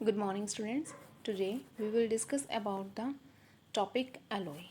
Good morning, students. Today we will discuss about the topic alloy.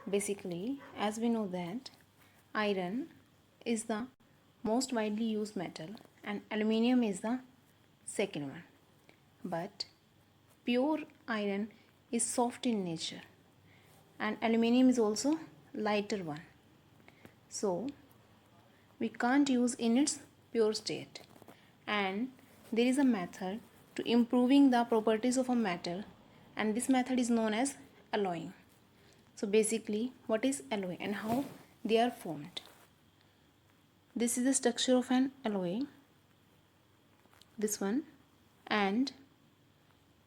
Basically, as we know that iron is the most widely used metal and aluminium is the second one. But pure iron is soft in nature and aluminium is also lighter one. So we can't use in its pure state, and there is a method to improving the properties of a metal, and this method is known as alloying. So basically, what is alloy and how they are formed? This is the structure of an alloy, this one, and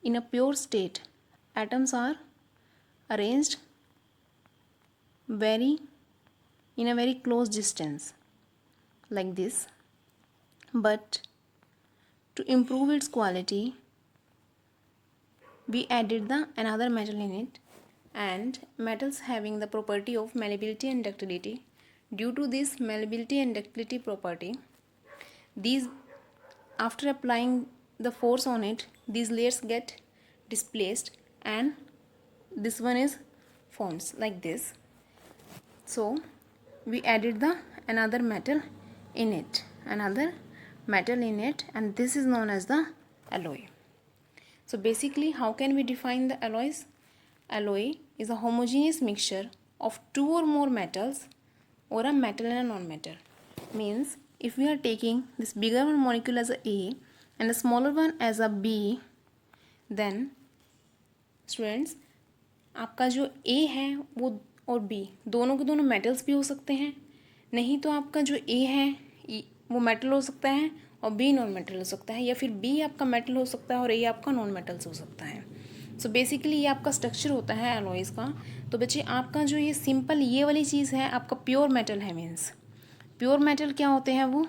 in a pure state atoms are arranged very in a very close distance like this, but to improve its quality we added the another metal in it, and metals having the property of malleability and ductility. Due to this malleability and ductility property, these after applying the force on it, these layers get displaced and this one is forms like this. So we added the another metal in it, and this is known as the alloy. So basically, how can we define the alloys? Alloy is a homogeneous mixture of two or more metals or a metal and a non-metal. Means if we are taking this bigger one molecule as a A and a smaller one as a B, then students आपका जो A है वो और B दोनों के दोनों metals भी हो सकते हैं, नहीं तो आपका जो A है वो metal हो सकता है और B नॉन मेटल हो सकता है, या फिर B आपका मेटल हो सकता है और A आपका नॉन मेटल्स हो सकता है. सो बेसिकली ये आपका स्ट्रक्चर होता है अलॉयज़ का. तो बच्चे आपका जो ये सिंपल ये वाली चीज़ है आपका प्योर मेटल है. मीन्स प्योर मेटल क्या होते हैं, वो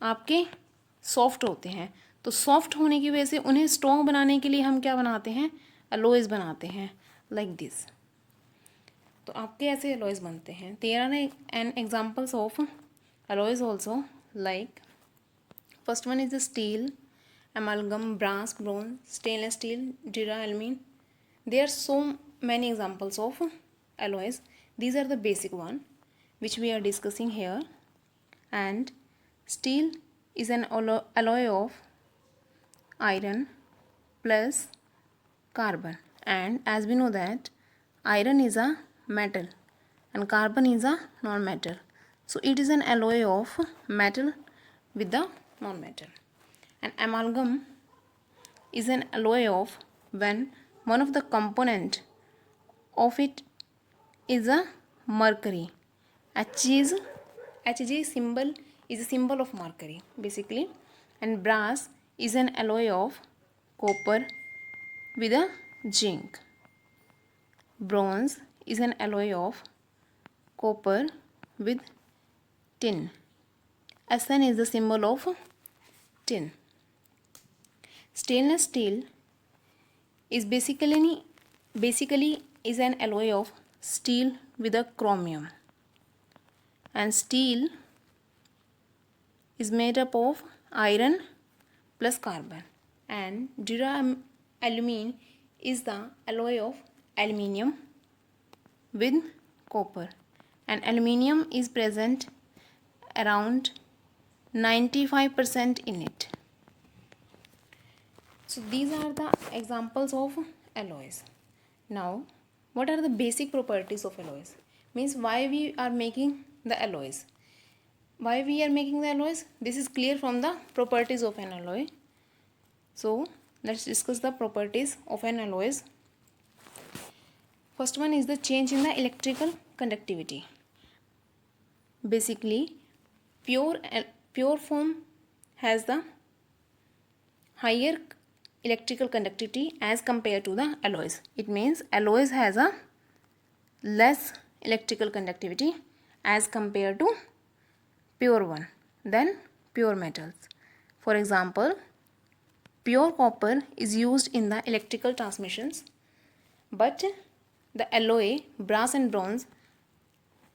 आपके सॉफ्ट होते हैं. तो सॉफ्ट होने की वजह से उन्हें स्ट्रॉन्ग बनाने के लिए हम क्या बनाते हैं, अलॉयज़ बनाते हैं लाइक दिस. तो आपके ऐसे अलॉयज़ बनते हैं. There are an examples of alloys also, like first one is the steel, amalgam, brass, bronze, stainless steel, duralumin. There are so many examples of alloys. These are the basic one which we are discussing here. And steel is an alloy of iron plus carbon, and as we know that iron is a metal and carbon is a non-metal, so it is an alloy of metal with the non-metal. And amalgam is an alloy of when one of the component of it is a mercury. Hg symbol is a symbol of mercury basically. And brass is an alloy of copper with a zinc. Bronze is an alloy of copper with tin. Sn is the symbol of tin. Stainless steel is basically is an alloy of steel with a chromium, and steel is made up of iron plus carbon. And duralumin is the alloy of aluminium with copper, and aluminium is present around 95% in it. So these are the examples of alloys. Now what are the basic properties of alloys? Means why we are making the alloys. This is clear from the properties of an alloy. So let's discuss the properties of an alloys. First one is the change in the electrical conductivity. Basically pure form has the higher electrical conductivity as compared to the alloys. It means alloys has a less electrical conductivity as compared to pure one than pure metals. For example, pure copper is used in the electrical transmissions, but the alloy brass and bronze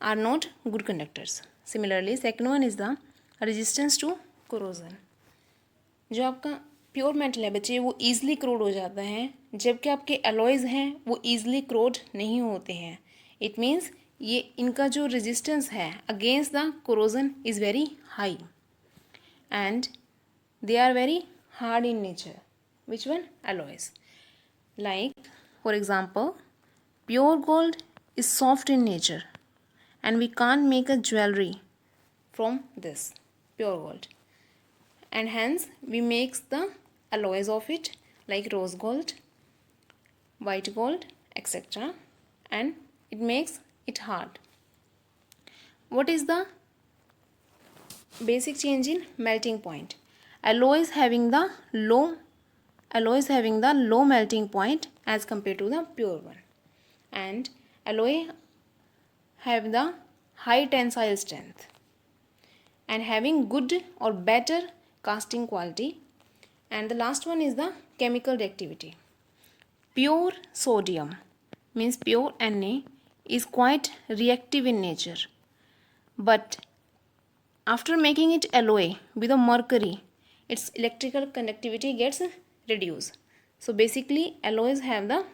are not good conductors. Similarly, second one is the resistance to corrosion. जो आपका pure metal है बच्चे वो easily क्रोड हो जाता है, जबकि आपके एलॉयज़ हैं वो ईजिली क्रोड नहीं होते हैं. इट मीन्स ये इनका जो रेजिस्टेंस है against the corrosion is very high and they are very hard in nature. Which one? Alloys. Like for example, pure gold is soft in nature and we can't make a jewelry from this pure gold, and hence we make the alloys of it like rose gold, white gold, etc., and it makes it hard. What is the basic change in melting point? Alloys having the low melting point as compared to the pure one, and alloy have the high tensile strength and having good or better casting quality. And the last one is the chemical reactivity. Pure sodium means pure Na is quite reactive in nature, but after making it alloy with a mercury, its electrical conductivity gets reduced. So basically alloys have the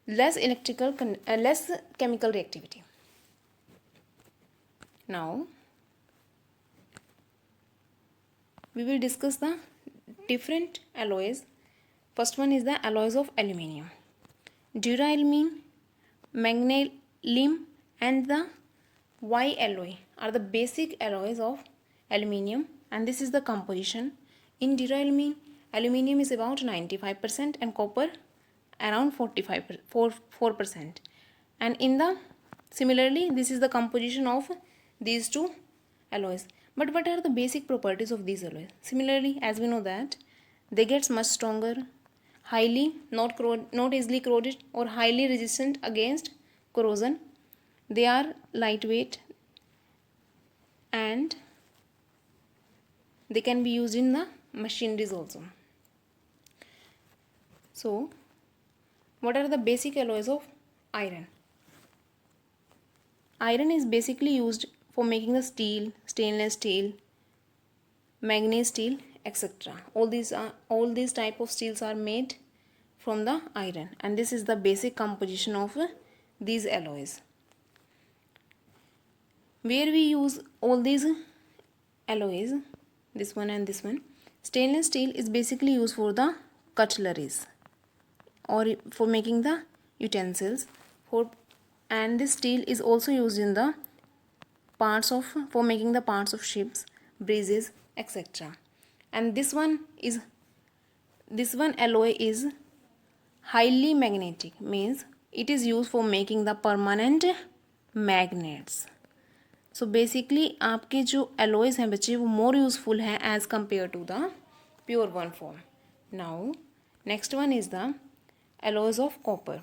less chemical reactivity. Now we will discuss the different alloys. First one is the alloys of aluminium. Duralumin, magnesium and the Y alloy are the basic alloys of aluminium, and this is the composition. In duralumin, aluminium is about 95% and copper around 4%. And in the similarly, this is the composition of these two alloys. But what are the basic properties of these alloys? Similarly, as we know that they get much stronger, highly not easily corroded or highly resistant against corrosion. They are lightweight and they can be used in the machineries also. So, what are the basic alloys of iron? Iron is basically used for making the steel, stainless steel, manganese steel, etc. All these type of steels are made from the iron, and this is the basic composition of these alloys. Where we use all these alloys, this one and this one. Stainless steel is basically used for the cutleries or for making the utensils, and this steel is also used in the for making the parts of ships, bridges, etc. And this one alloy is highly magnetic, means it is used for making the permanent magnets. So basically आपके जो alloys हैं बच्चे वो more useful हैं as compared to the pure one form. Now next one is the alloys of copper.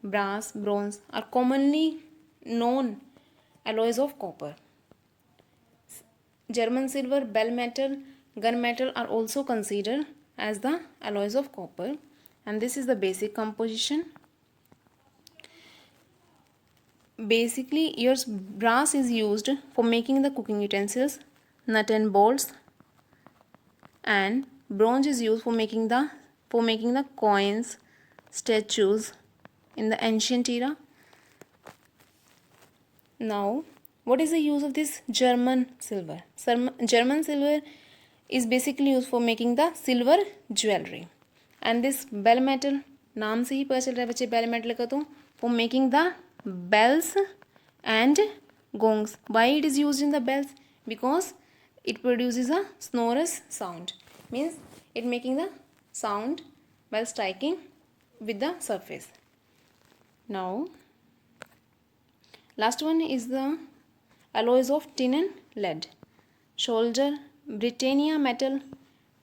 Brass, bronze are commonly known alloys of copper. German silver, bell metal, gun metal are also considered as the alloys of copper, and this is the basic composition. Basically, your brass is used for making the cooking utensils, nut and bolts, and bronze is used for making the coins, statues in the ancient era. Now, what is the use of this German silver? German silver is basically used for making the silver jewelry, and this bell metal, नाम से ही पता चल रहा है बच्चे bell metal का, तो for making the bells and gongs. Why it is used in the bells? Because it produces a sonorous sound, means it making the sound while striking with the surface. Now last one is the alloys of tin and lead. Solder, Britannia metal,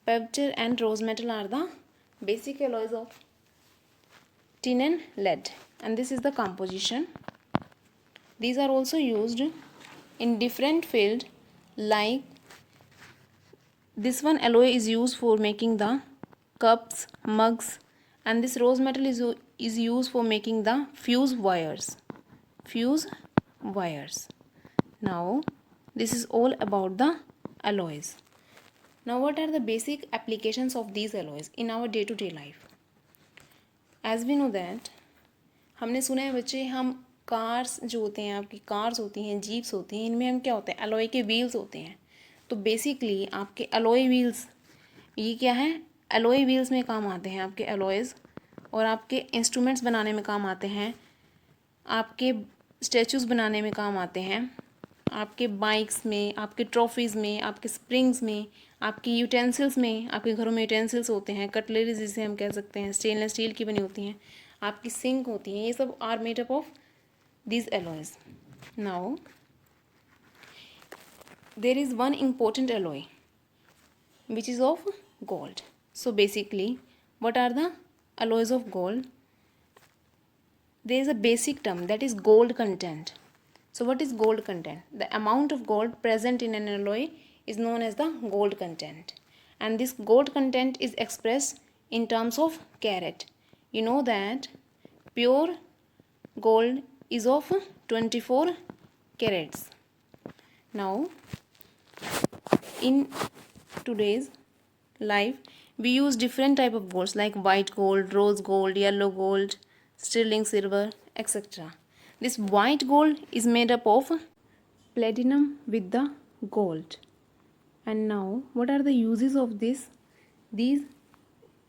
Pevter and rose metal are the basic alloys of tin and lead, and this is the composition. These are also used in different field, like this one alloy is used for making the cups, mugs, and this rose metal is used for making the fuse wires. Now this is all about the alloys. Now what are the basic applications of these alloys in our day to day life? As we know that, हमने सुना है बच्चे, हम cars जो होते हैं, आपकी cars होती हैं, जीप्स होती हैं, इनमें हम क्या होते हैं, अलॉय के व्हील्स होते हैं. तो बेसिकली आपके अलॉय व्हील्स, ये क्या है, अलॉय व्हील्स में काम आते हैं आपके अलॉयज़, और आपके इंस्ट्रूमेंट्स बनाने में काम आते हैं, आपके स्टैचूज़ बनाने में काम आते हैं, आपके बाइक्स में, आपके ट्रॉफीज़ में, आपके स्प्रिंग्स में, आपके यूटेंसिल्स में. आपके घरों में यूटेंसिल्स होते हैं, कटलरीज जिसे हम कह सकते हैं, स्टेनलेस स्टील की बनी होती हैं, आपकी सिंक होती हैं, ये सब are made up of these alloys. Now there is one important alloy which is of gold. So basically what are the alloys of gold? There is a basic term, that is gold content. So what is gold content? The amount of gold present in an alloy is known as the gold content, and this gold content is expressed in terms of carat. You know that pure gold is of 24 carats. Now in today's life we use different type of golds like white gold, rose gold, yellow gold, sterling silver, etc. This white gold is made up of platinum with the gold. And now what are the uses of these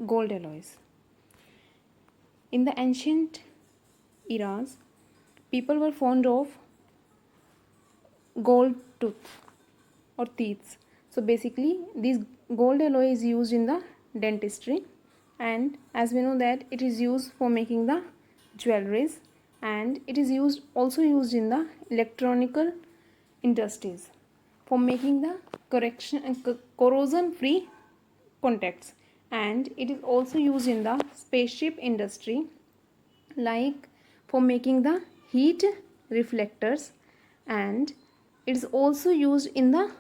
gold alloys? In the ancient eras, people were fond of gold tooth or teeth. So basically this gold alloy is used in the dentistry, and as we know that it is used for making the jewelries, and it is also used in the electronical industries for making the corrosion free contacts, and it is also used in the spaceship industry, like for making the heat reflectors, and it is also used in the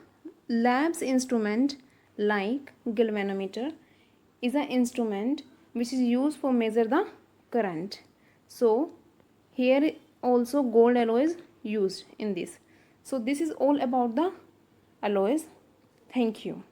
labs instrument like galvanometer is an instrument which is used for measure the current. So here also gold alloy is used in this. So this is all about the alloys. Thank you.